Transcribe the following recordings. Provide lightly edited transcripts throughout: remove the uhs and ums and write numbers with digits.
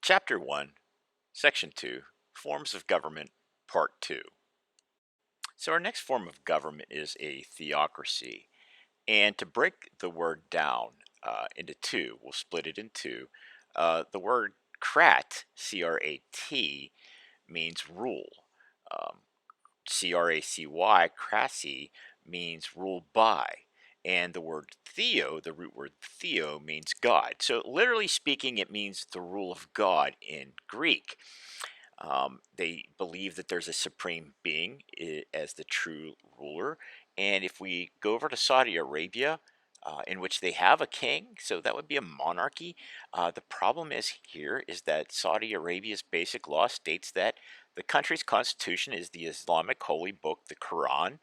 Chapter 1, Section 2, Forms of Government, Part 2. So, our next form of government is a theocracy. And to break the word down into two, we'll split it in two. The word crat, C R A T, means rule. Um, CRACY, crassy, means ruled by. And the word theo, the root word theo, means God. So, literally speaking, it means the rule of God in Greek. They believe that there's a supreme being as the true ruler. And if we go over to Saudi Arabia, in which they have a king, so that would be a monarchy. The problem is here is that Saudi Arabia's basic law states that the country's constitution is the Islamic holy book, the Quran,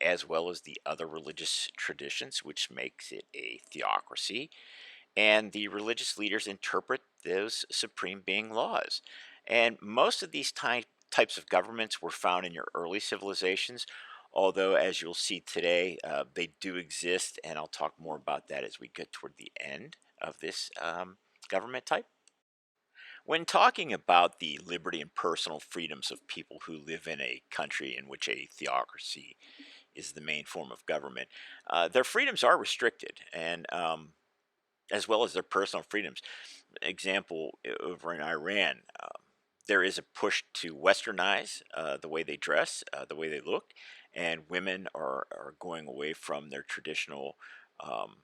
as well as the other religious traditions, which makes it a theocracy, and the religious leaders interpret those supreme being laws. And most of these types of governments were found in your early civilizations, although, as you'll see today, they do exist, and I'll talk more about that as we get toward the end of this government type. When talking about the liberty and personal freedoms of people who live in a country in which a theocracy is the main form of government, their freedoms are restricted, and as well as their personal freedoms. Example, over in Iran, there is a push to westernize the way they dress, the way they look, and women are going away from their traditional um,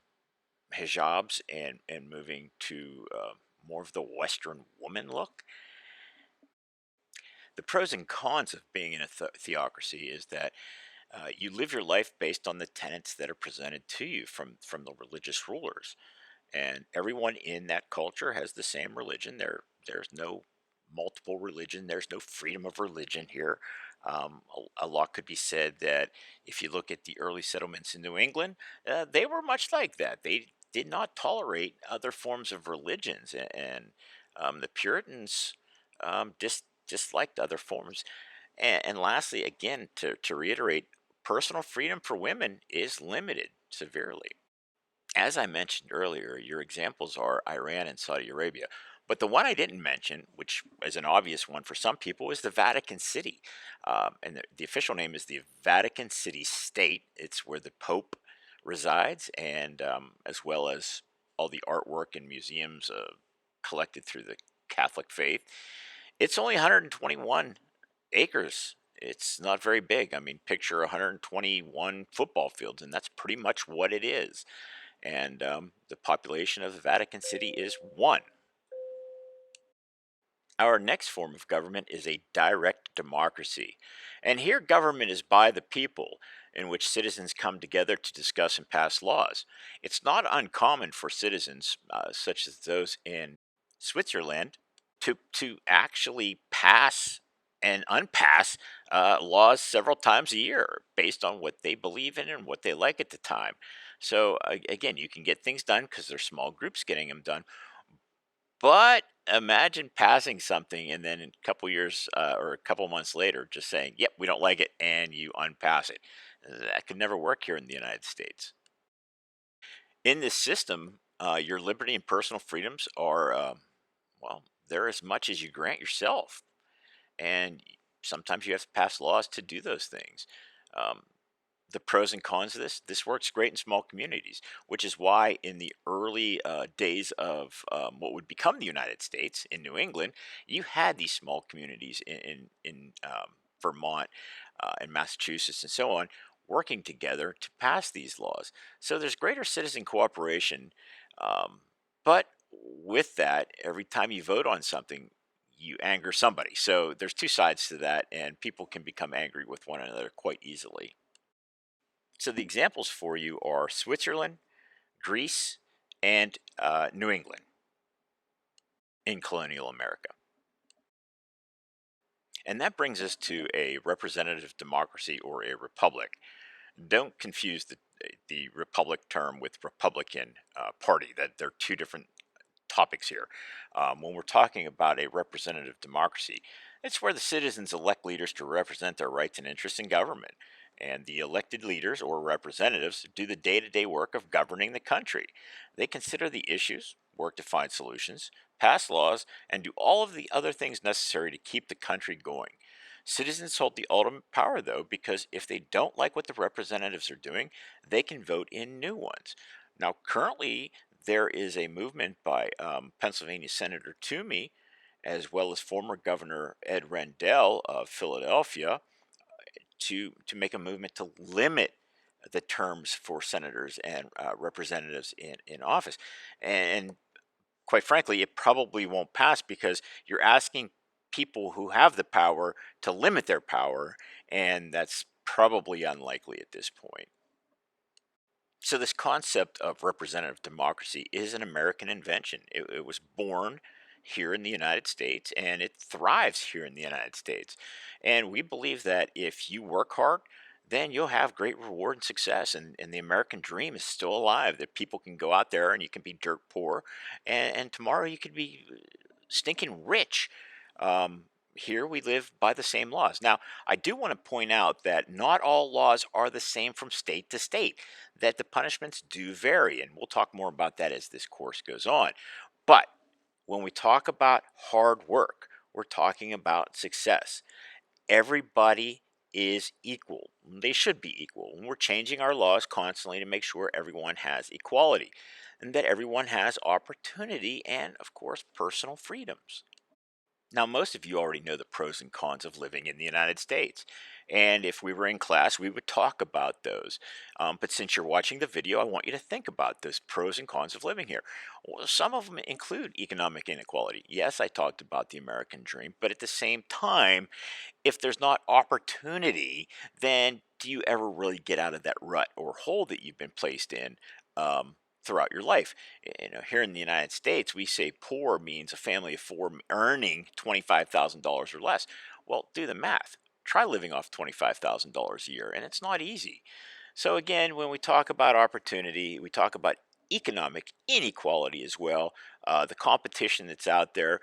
hijabs and moving to more of the Western woman look. The pros and cons of being in a theocracy is that you live your life based on the tenets that are presented to you from the religious rulers, and everyone in that culture has the same religion. There's no multiple religion. There's no freedom of religion here. A lot could be said that if you look at the early settlements in New England, they were much like that. They did not tolerate other forms of religions, and the Puritans disliked other forms. And lastly, again, to reiterate, personal freedom for women is limited severely. As I mentioned earlier, your examples are Iran and Saudi Arabia. But the one I didn't mention, which is an obvious one for some people, is the Vatican City. And the official name is the Vatican City State. It's where the Pope resides, and as well as all the artwork and museums collected through the Catholic faith. It's only 121 acres. It's not very big. I mean, picture 121 football fields, and that's pretty much what it is. And the population of the Vatican City is one. Our next form of government is a direct democracy. And here, government is by the people, in which citizens come together to discuss and pass laws. It's not uncommon for citizens, such as those in Switzerland, to actually pass and unpass laws several times a year based on what they believe in and what they like at the time. So, again, you can get things done because there's small groups getting them done, but imagine passing something and then a couple years or a couple months later just saying, yep, we don't like it, and you unpass it. That could never work here in the United States. In this system, your liberty and personal freedoms are, well, they're as much as you grant yourself. And sometimes you have to pass laws to do those things. Um, the pros and cons of this works great in small communities, which is why in the early days of what would become the United States in New England, you had these small communities in Vermont and Massachusetts and so on, working together to pass these laws. So there's greater citizen cooperation, um, but with that, every time you vote on something, you anger somebody. So there's two sides to that, and people can become angry with one another quite easily. So the examples for you are Switzerland, Greece, and New England in colonial America. And that brings us to a representative democracy or a republic. Don't confuse the republic term with Republican Party. That they're two different topics here. When we're talking about a representative democracy, it's where the citizens elect leaders to represent their rights and interests in government. And the elected leaders or representatives do the day to day work of governing the country. They consider the issues, work to find solutions, pass laws, and do all of the other things necessary to keep the country going. Citizens hold the ultimate power, though, because if they don't like what the representatives are doing, they can vote in new ones. Now, currently, there is a movement by Pennsylvania Senator Toomey, as well as former Governor Ed Rendell of Philadelphia, to make a movement to limit the terms for senators and representatives in office. And quite frankly, it probably won't pass because you're asking people who have the power to limit their power, and that's probably unlikely at this point. So, this concept of representative democracy is an American invention. It was born here in the United States and it thrives here in the United States. And we believe that if you work hard, then you'll have great reward and success. And the American dream is still alive, that people can go out there and you can be dirt poor, and tomorrow you could be stinking rich. Here we live by the same laws. Now, I do want to point out that not all laws are the same from state to state, that the punishments do vary, and we'll talk more about that as this course goes on. But when we talk about hard work, we're talking about success. Everybody is equal. They should be equal. And we're changing our laws constantly to make sure everyone has equality and that everyone has opportunity and, of course, personal freedoms. Now, most of you already know the pros and cons of living in the United States. And if we were in class, we would talk about those. But since you're watching the video, I want you to think about those pros and cons of living here. Well, some of them include economic inequality. Yes, I talked about the American dream, but at the same time, if there's not opportunity, then do you ever really get out of that rut or hole that you've been placed in throughout your life? Here in the United States, we say poor means a family of four earning $25,000 or less. Well, do the math. Try living off $25,000 a year, and it's not easy. So, again, when we talk about opportunity, we talk about economic inequality as well. The competition that's out there,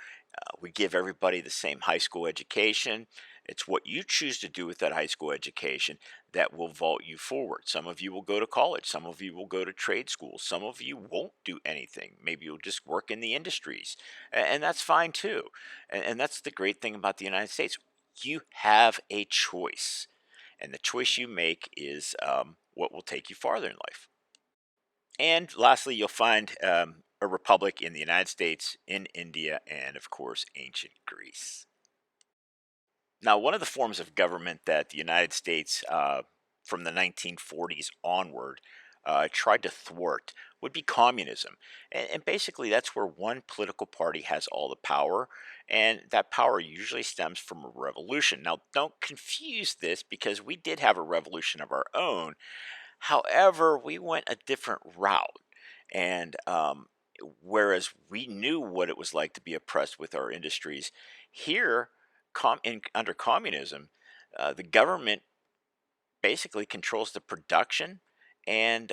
we give everybody the same high school education. It's what you choose to do with that high school education that will vault you forward. Some of you will go to college, some of you will go to trade school, some of you won't do anything. Maybe you'll just work in the industries, and that's fine too. And that's the great thing about the United States. You have a choice, and the choice you make is what will take you farther in life. And lastly, you'll find a republic in the United States, in India, and of course, ancient Greece. Now, one of the forms of government that the United States, from the 1940s onward, tried to thwart would be communism. And basically, that's where one political party has all the power, and that power usually stems from a revolution. Now, don't confuse this because we did have a revolution of our own. However, we went a different route. And whereas we knew what it was like to be oppressed with our industries, here, under communism, the government basically controls the production and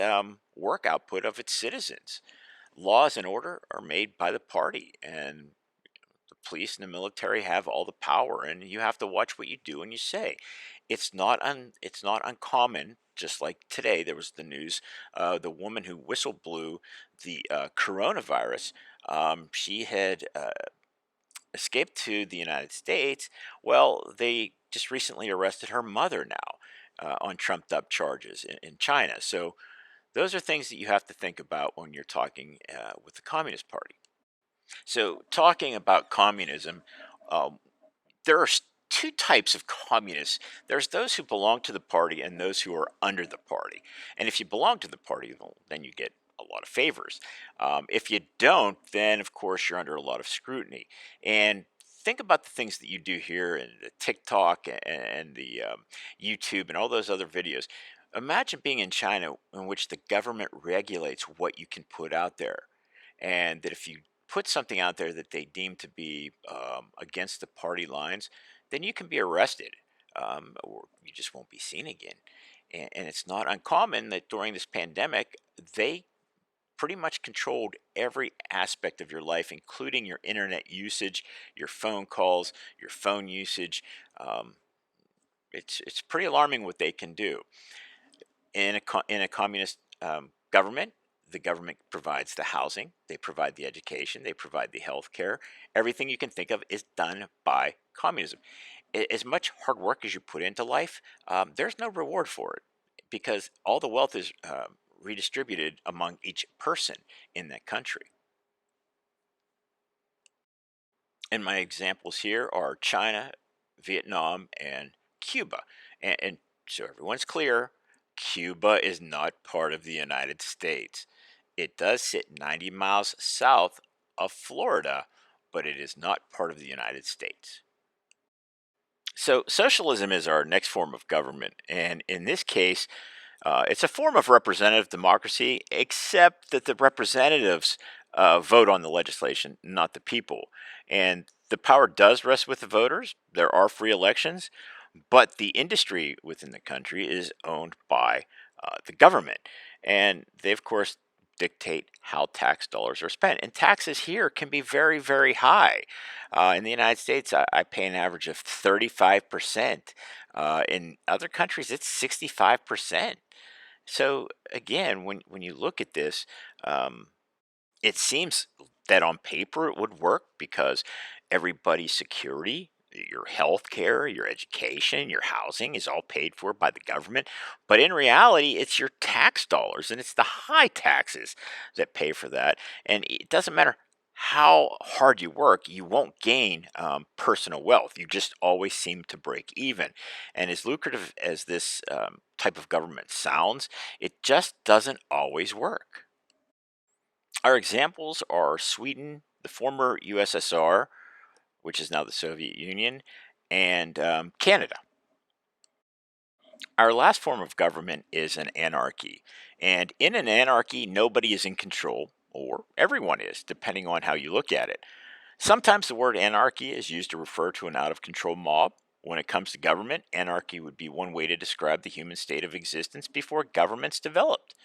work output of its citizens. Laws and order are made by the party, and the police and the military have all the power, and you have to watch what you do and you say. It's not uncommon. Just like today, there was the news, the woman who whistle blew the coronavirus. She had escaped to the United States. Well, they just recently arrested her mother now on trumped up charges in China. So those are things that you have to think about when you're talking with the Communist Party. So, talking about communism, um, there are two types of communists. There's those who belong to the party and those who are under the party. And if you belong to the party, well, then you get a lot of favors. If you don't, then of course you're under a lot of scrutiny. And think about the things that you do here and the TikTok and the YouTube and all those other videos. Imagine being in China in which the government regulates what you can put out there. And that if you put something out there that they deem to be against the party lines, then you can be arrested, or you just won't be seen again. And it's not uncommon that during this pandemic, they pretty much controlled every aspect of your life, including your internet usage, your phone calls, your phone usage. Um, it's pretty alarming what they can do in a communist government. the government provides the housing, they provide the education, they provide the health care. Everything you can think of is done by communism. As much hard work as you put into life, there's no reward for it because all the wealth is redistributed among each person in that country. And my examples here are China, Vietnam, and Cuba. And so everyone's clear, Cuba is not part of the United States. It does sit 90 miles south of Florida, but it is not part of the United States. So, socialism is our next form of government. And in this case, it's a form of representative democracy, except that the representatives vote on the legislation, not the people. And the power does rest with the voters. There are free elections, but the industry within the country is owned by the government. And they, of course, dictate how tax dollars are spent. And taxes here can be very, very high. In the United States, I pay an average of 35%. In other countries, it's 65%. So again, when you look at this, um, it seems that on paper it would work because everybody's security, your health care, your education, your housing is all paid for by the government. But in reality, it's your tax dollars and it's the high taxes that pay for that. And it doesn't matter how hard you work, you won't gain personal wealth. You just always seem to break even. And as lucrative as this type of government sounds, it just doesn't always work. Our examples are Sweden, the former USSR, which is now the Soviet Union, and Canada. Our last form of government is an anarchy. And in an anarchy, nobody is in control, or everyone is, depending on how you look at it. Sometimes the word anarchy is used to refer to an out of control mob. When it comes to government, anarchy would be one way to describe the human state of existence before governments developed.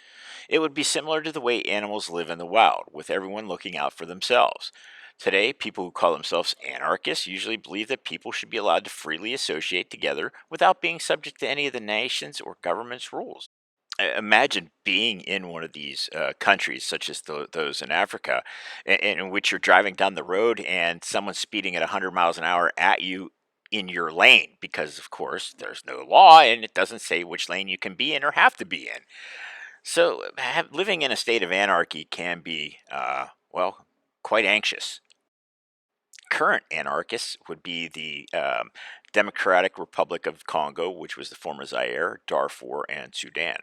It would be similar to the way animals live in the wild, with everyone looking out for themselves. Today, people who call themselves anarchists usually believe that people should be allowed to freely associate together without being subject to any of the nation's or government's rules. Imagine being in one of these countries, such as those in Africa, in which you're driving down the road and someone's speeding at 100 miles an hour at you in your lane because, of course, there's no law and it doesn't say which lane you can be in or have to be in. So, living in a state of anarchy can be, well, quite anxious. Current anarchists would be the Democratic Republic of Congo, which was the former Zaire, Darfur, and Sudan.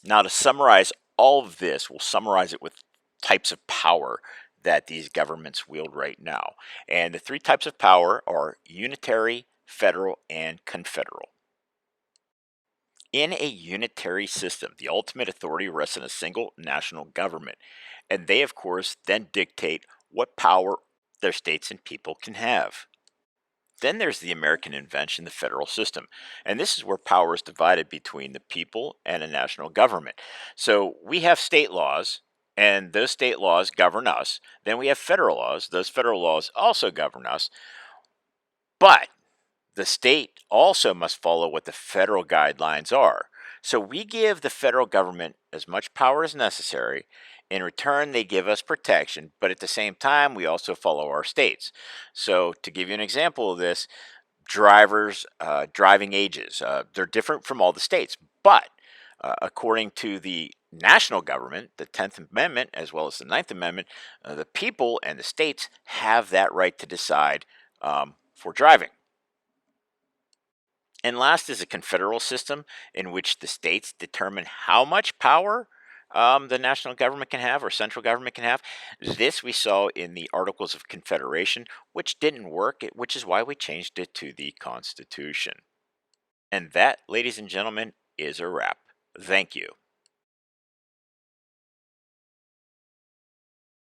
Now, to summarize all of this, we'll summarize it with types of power that these governments wield right now. And the three types of power are unitary, federal, and confederal. In a unitary system, the ultimate authority rests in a single national government, and they, of course, then dictate what power their states and people can have. Then there's the American invention, the federal system, and this is where power is divided between the people and a national government. So we have state laws, and those state laws govern us. Then we have federal laws, those federal laws also govern us, but the state also must follow what the federal guidelines are. So we give the federal government as much power as necessary. In return, they give us protection, but at the same time, we also follow our states. So, to give you an example of this, drivers' driving ages, they're different from all the states, but according to the national government, the 10th Amendment, as well as the Ninth Amendment, the people and the states have that right to decide for driving. And last is a confederal system in which the states determine how much power the national government can have or central government can have. This we saw in the Articles of Confederation, which didn't work, which is why we changed it to the Constitution. And that, ladies and gentlemen, is a wrap. Thank you.